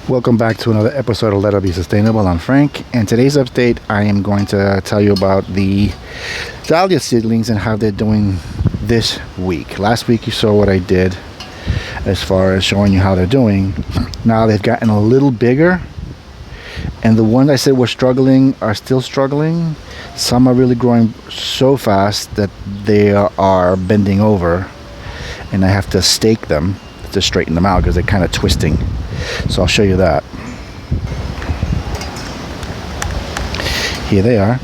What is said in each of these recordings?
Welcome back to another episode of Let Her Be Sustainable. I'm Frank, and today's update I am going to tell you about the Dahlia Seedlings and how they're doing this week. Last week you saw what I did as far as showing you how they're doing. Now they've gotten a little bigger, and the ones I said were struggling are still struggling. Some are really growing so fast that they are bending over, and I have to stake them to straighten them out because they're kind of twisting. So I'll show you that. Here they are,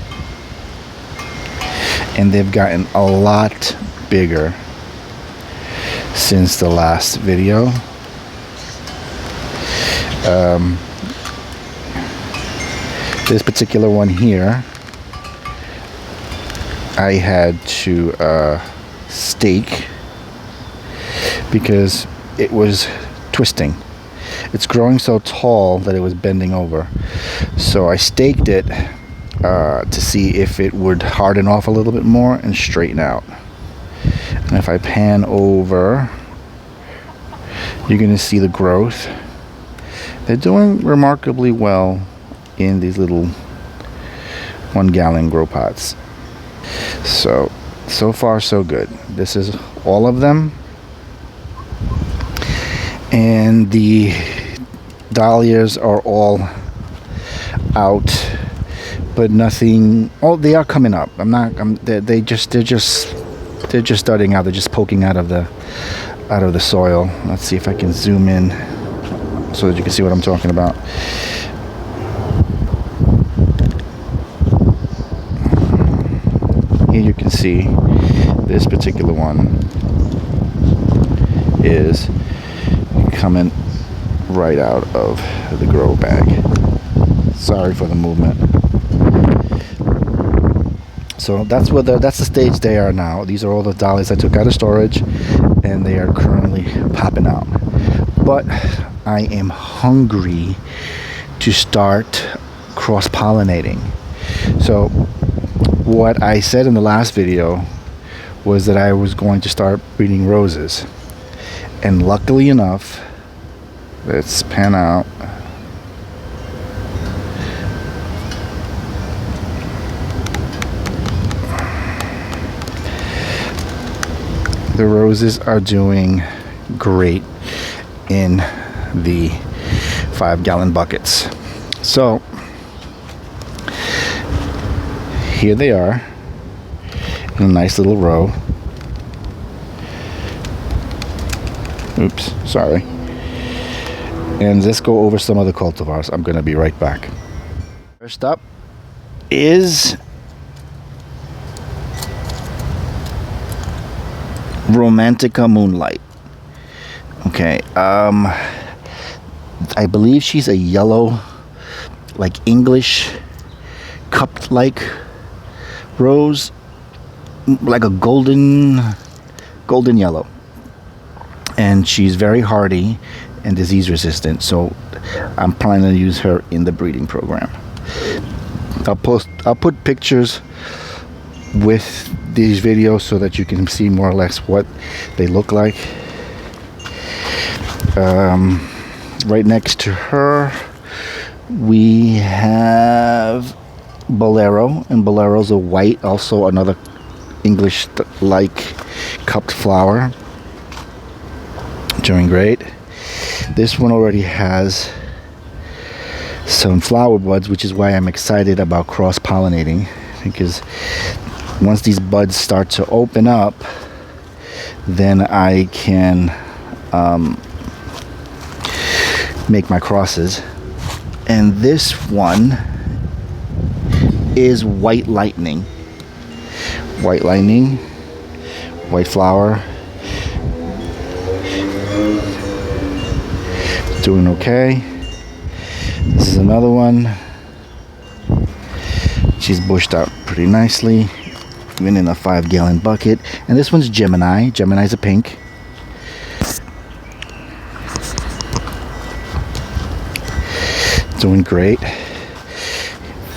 and they've gotten a lot bigger since the last video. This particular one here, I had to stake because it was twisting. It's growing so tall that it was bending over. So I staked it to see if it would harden off a little bit more and straighten out. And if I pan over, you're going to see the growth. They're doing remarkably well in these little 1 gallon grow pots. So far so good. This is all of them. And the dahlias are all out, but nothing. Oh, they are coming up. They're just starting out. They're just poking out of the soil. Let's see if I can zoom in so that you can see what I'm talking about. Here you can see this particular one is coming right out of the grow bag. Sorry for the movement. So that's the stage they are now. These are all the dahlias I took out of storage, and they are currently popping out. But I am hungry to start cross-pollinating. So what I said in the last video was that I was going to start breeding roses. And luckily enough, let's pan out. The roses are doing great in the 5 gallon buckets. So here they are in a nice little row. Oops, sorry. And let's go over some of the cultivars. I'm going to be right back. First up is Romantica Moonlight. Okay, I believe she's a yellow, like English cupped like rose, like a golden yellow. And she's very hardy and disease resistant, so I'm planning to use her in the breeding program. I'll put pictures with these videos so that you can see more or less what they look like. Right next to her we have Bolero, and Bolero's a white, also another English like cupped flower. Doing great. This one already has some flower buds, which is why I'm excited about cross-pollinating, because once these buds start to open up, then I can make my crosses. And this one is White Lightning. White Lightning, white flower. Doing okay. This is another one. She's bushed out pretty nicely, even in a 5 gallon bucket. And this one's Gemini. Gemini's a pink. Doing great.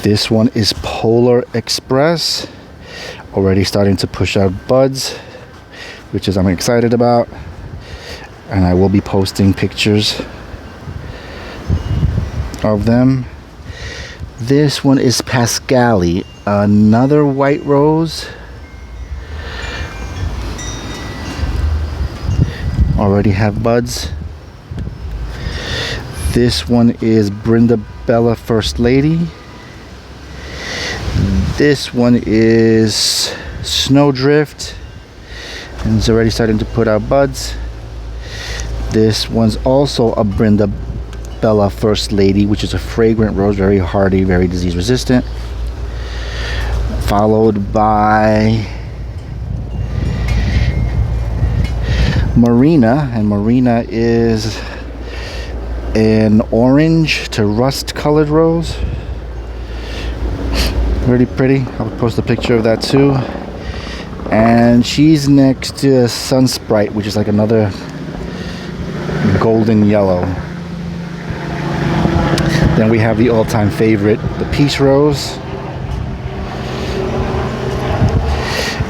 This one is Polar Express. Already starting to push out buds, which is I'm excited about. And I will be posting pictures of them. This one is Pascali, another white rose. Already have buds. This one is Brenda Bella First Lady. This one is Snowdrift, and it's already starting to put out buds. This one's also a Brenda Bella First Lady, which is a fragrant rose, very hardy, very disease resistant. Followed by Marina, and Marina is an orange to rust colored rose. Really pretty. I'll post a picture of that too. And she's next to Sun Sprite, which is like another golden yellow. Then we have the all-time favorite, the Peace Rose.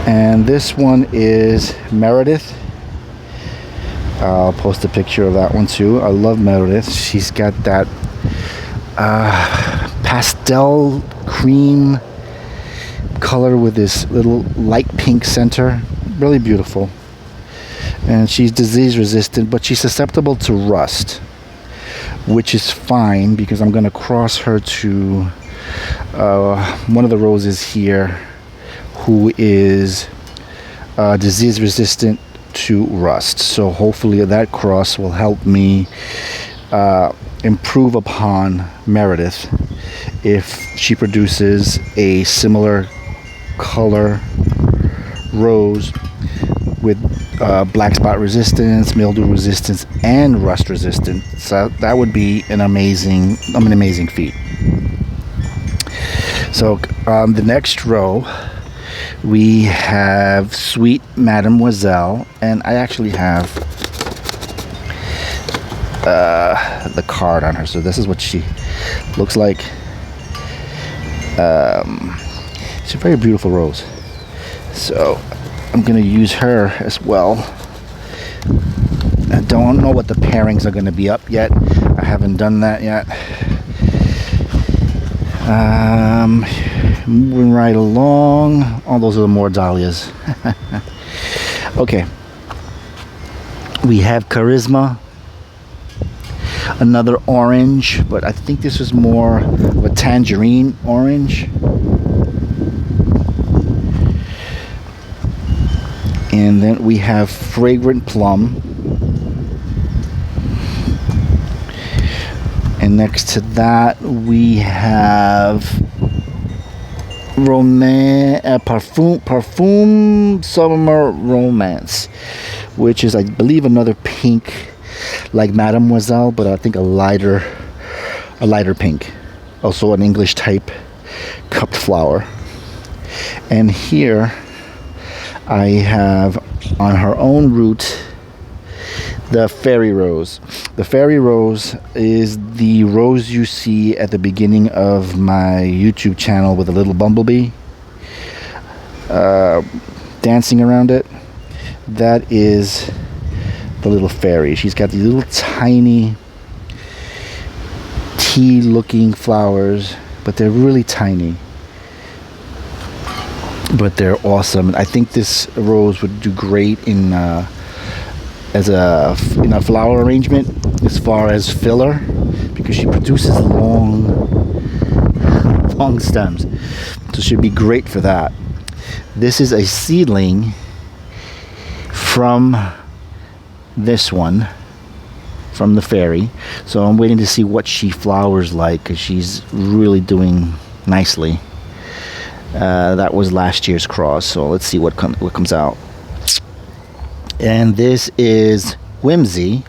And this one is Meredith. I'll post a picture of that one too. I love Meredith. She's got that pastel cream color with this little light pink center. Really beautiful. And she's disease resistant, but she's susceptible to rust, which is fine because I'm going to cross her to one of the roses here who is disease resistant to rust. So hopefully that cross will help me improve upon Meredith if she produces a similar color rose with black spot resistance, mildew resistance, and rust resistance. So that would be an amazing feat. So the next row we have Sweet Mademoiselle, and I actually have the card on her. So this is what she looks like. It's a very beautiful rose. So I'm going to use her as well. I don't know what the pairings are going to be up yet. I haven't done that yet. Moving right along. Oh, those are the more dahlias. Okay. We have Charisma. Another orange, but I think this is more of a tangerine orange. And then we have Fragrant Plum. And next to that we have Parfum Summer Romance, which is, I believe, another pink like Mademoiselle, but I think a lighter pink. Also an English type cupped flower. And here I have on her own root the Fairy Rose. The Fairy Rose is the rose you see at the beginning of my YouTube channel with a little bumblebee dancing around it. That is the little fairy. She's got these little tiny tea looking flowers, but they're really tiny. But they're awesome. I think this rose would do great in a flower arrangement as far as filler, because she produces long stems, so she'd be great for that. This is a seedling from this one, from the fairy, so I'm waiting to see what she flowers like, because she's really doing nicely. That was last year's cross, so let's see what comes out. And this is Whimsy.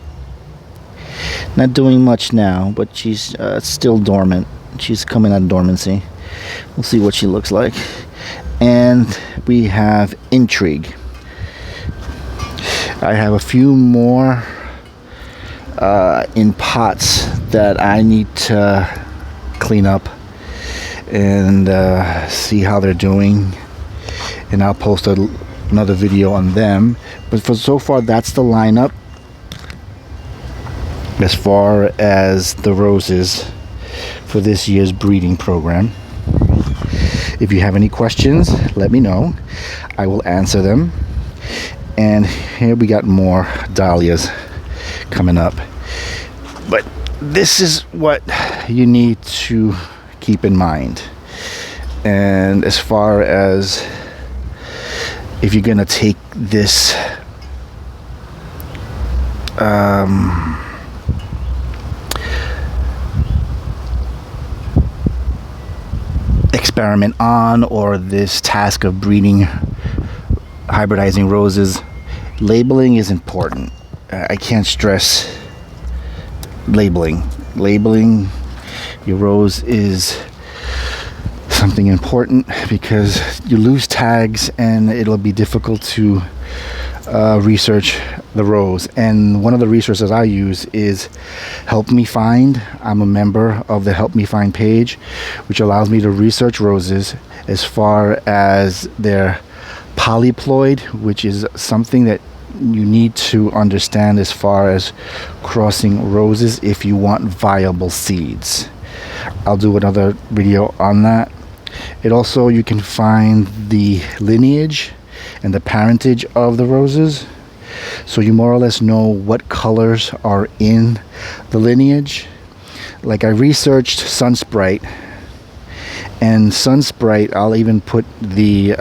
Not doing much now, but she's still dormant. She's coming out of dormancy. We'll see what she looks like. And we have Intrigue. I have a few more in pots that I need to clean up and see how they're doing, and I'll post another video on them. But for so far, that's the lineup as far as the roses. for this year's breeding program. If you have any questions, let me know. I will answer them. And here we got more dahlias coming up. But this is what you need to keep in mind. And as far as if you're gonna take this experiment on, or this task of breeding, hybridizing roses, labeling is important. I can't stress labeling. Labeling your rose is something important, because you lose tags and it'll be difficult to research the rose. And one of the resources I use is Helpmefind. I'm a member of the Helpmefind page, which allows me to research roses as far as their polyploid, which is something that you need to understand as far as crossing roses if you want viable seeds. I'll do another video on that. It also, you can find the lineage and the parentage of the roses, so you more or less know what colors are in the lineage. Like, I researched Sunsprite, and Sunsprite, I'll even put the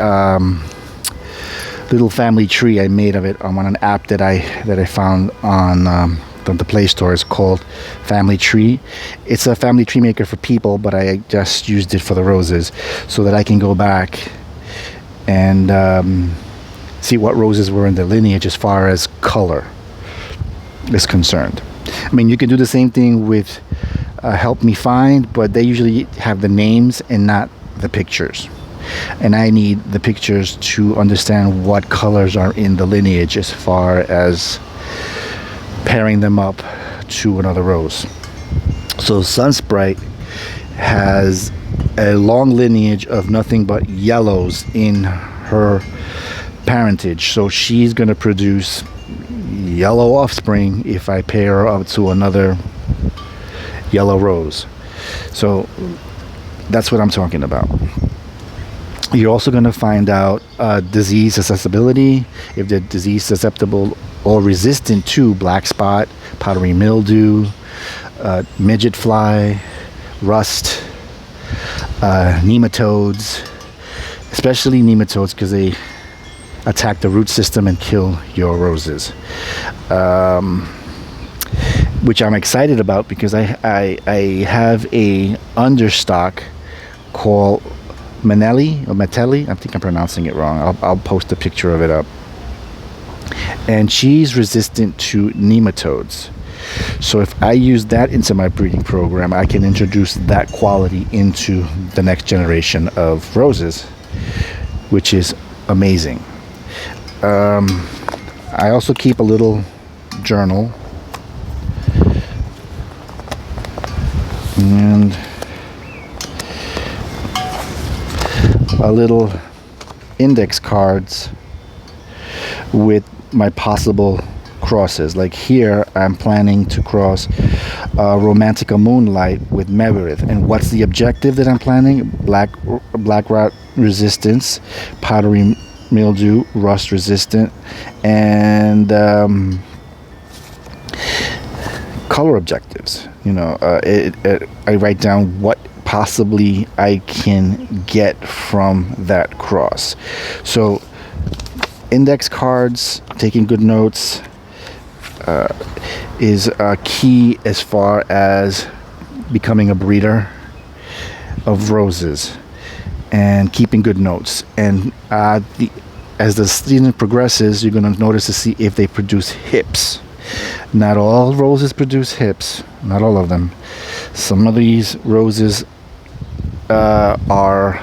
little family tree I made of it on an app that I found on the Play Store. Is called Family Tree. It's a family tree maker for people, but I just used it for the roses so that I can go back and see what roses were in the lineage as far as color is concerned. I mean, you can do the same thing with Helpmefind, but they usually have the names and not the pictures. And I need the pictures to understand what colors are in the lineage as far as pairing them up to another rose. So Sunsprite has a long lineage of nothing but yellows in her parentage, so she's going to produce yellow offspring if I pair her up to another yellow rose. So that's what I'm talking about. You're also going to find out disease accessibility, if they're disease susceptible or resistant to black spot, powdery mildew, midget fly, rust, nematodes, especially nematodes, because they attack the root system and kill your roses, which I'm excited about, because I have a understock called Manetti. I think I'm pronouncing it wrong. I'll post a picture of it up. And she's resistant to nematodes. So if I use that into my breeding program, I can introduce that quality into the next generation of roses, which is amazing. I also keep a little journal, and a little index cards with my possible crosses. Like here, I'm planning to cross Romantica Moonlight with Meredith. And what's the objective that I'm planning? Black rot resistance, powdery mildew, rust resistant, and color objectives. You know, I write down what possibly I can get from that cross. So index cards, taking good notes is key as far as becoming a breeder of roses, and keeping good notes. And as the season progresses, you're going to notice to see if they produce hips. Not all roses produce hips, not all of them. Some of these roses are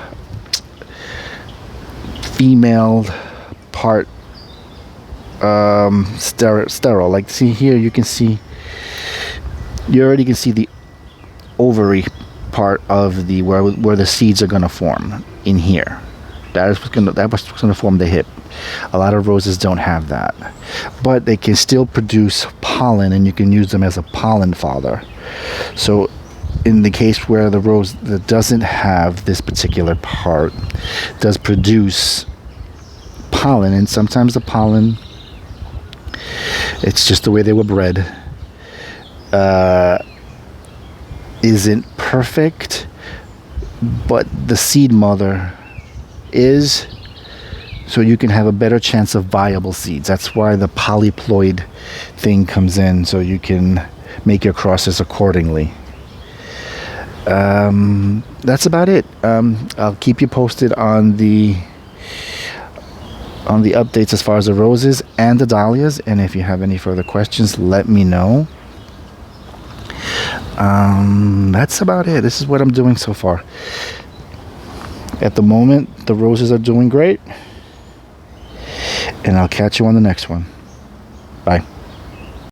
female part sterile. Like, see here, you already can see the ovary part of the where the seeds are going to form in here. That's what's going to form the hip. A lot of roses don't have that, but they can still produce pollen, and you can use them as a pollen fodder. So in the case where the rose that doesn't have this particular part does produce pollen, and sometimes the pollen, it's just the way they were bred, isn't perfect, but the seed mother is, so you can have a better chance of viable seeds. That's why the polyploid thing comes in, so you can make your crosses accordingly. That's about it. I'll keep you posted on the updates as far as the roses and the dahlias, and if you have any further questions, let me know. That's about it. This is what I'm doing so far. At the moment, the roses are doing great, and I'll catch you on the next one. Bye.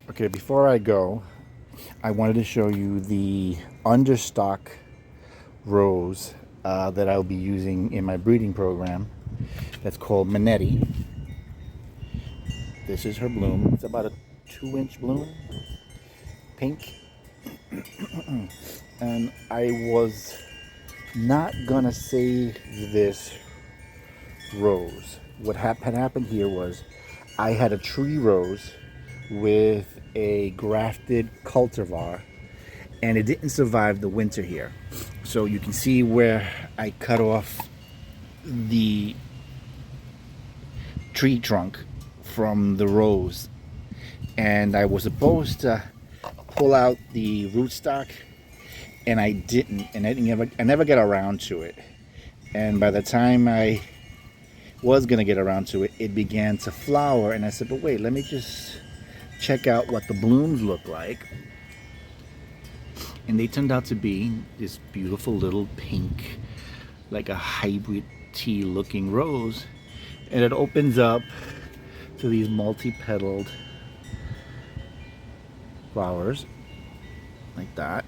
Okay, before I go, I wanted to show you the Understock Rose that I'll be using in my breeding program. That's called Manetti. This is her bloom. It's about a 2-inch bloom, pink. And I was not gonna save this rose. What had happened here was I had a tree rose with a grafted cultivar, and it didn't survive the winter here. So you can see where I cut off the tree trunk from the rose, and I was supposed to pull out the rootstock, and I didn't, and I never got around to it. And by the time I was gonna get around to it, it began to flower, and I said, but wait, let me just check out what the blooms look like. And they turned out to be this beautiful little pink, like a hybrid tea looking rose, and it opens up to these multi-petaled flowers like that.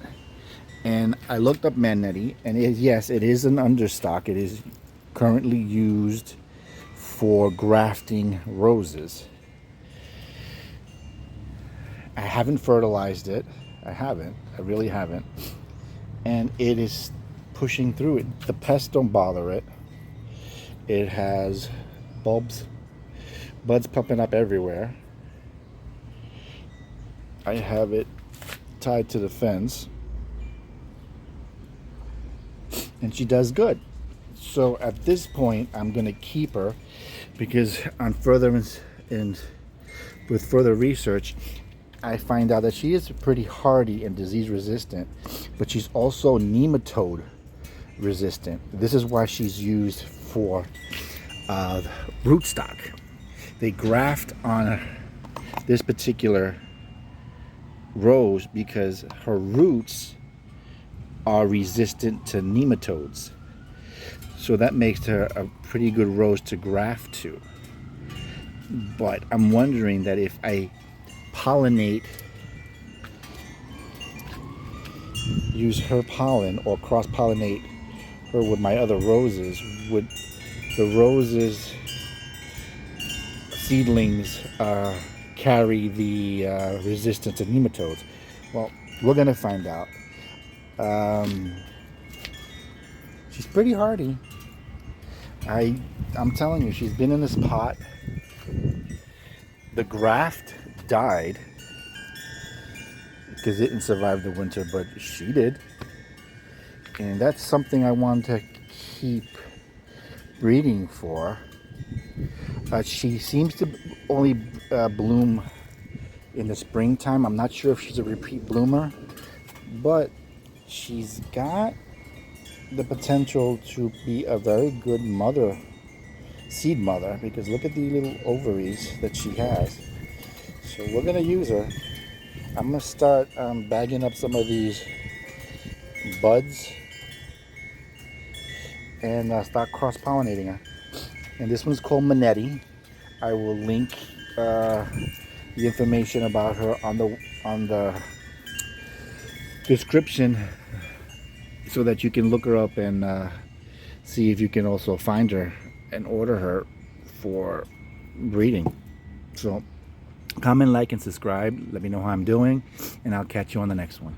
And I looked up Manetti, and yes, it is an understock. It is currently used for grafting roses. I haven't fertilized it. I really haven't. And it is pushing through it. The pests don't bother it. It has buds popping up everywhere. I have it tied to the fence, and she does good. So at this point, I'm going to keep her, because on with further research, I find out that she is pretty hardy and disease resistant, but she's also nematode resistant. This is why she's used for rootstock. They graft on this particular rose because her roots are resistant to nematodes. So that makes her a pretty good rose to graft to. But I'm wondering that if I use her pollen or cross-pollinate her with my other roses, would the roses seedlings carry the resistance to nematodes? Well, we're gonna find out. She's pretty hardy. I'm telling you, she's been in this pot. The graft died because it didn't survive the winter, but she did. And that's something I want to keep breeding for. She seems to only bloom in the springtime. I'm not sure if she's a repeat bloomer, but she's got the potential to be a very good mother, seed mother, because look at the little ovaries that she has. So we're gonna use her. I'm gonna start bagging up some of these buds and start cross-pollinating her. And this one's called Manetti. I will link the information about her on the description, so that you can look her up and see if you can also find her and order her for breeding. So comment, like, and subscribe. Let me know how I'm doing, and I'll catch you on the next one.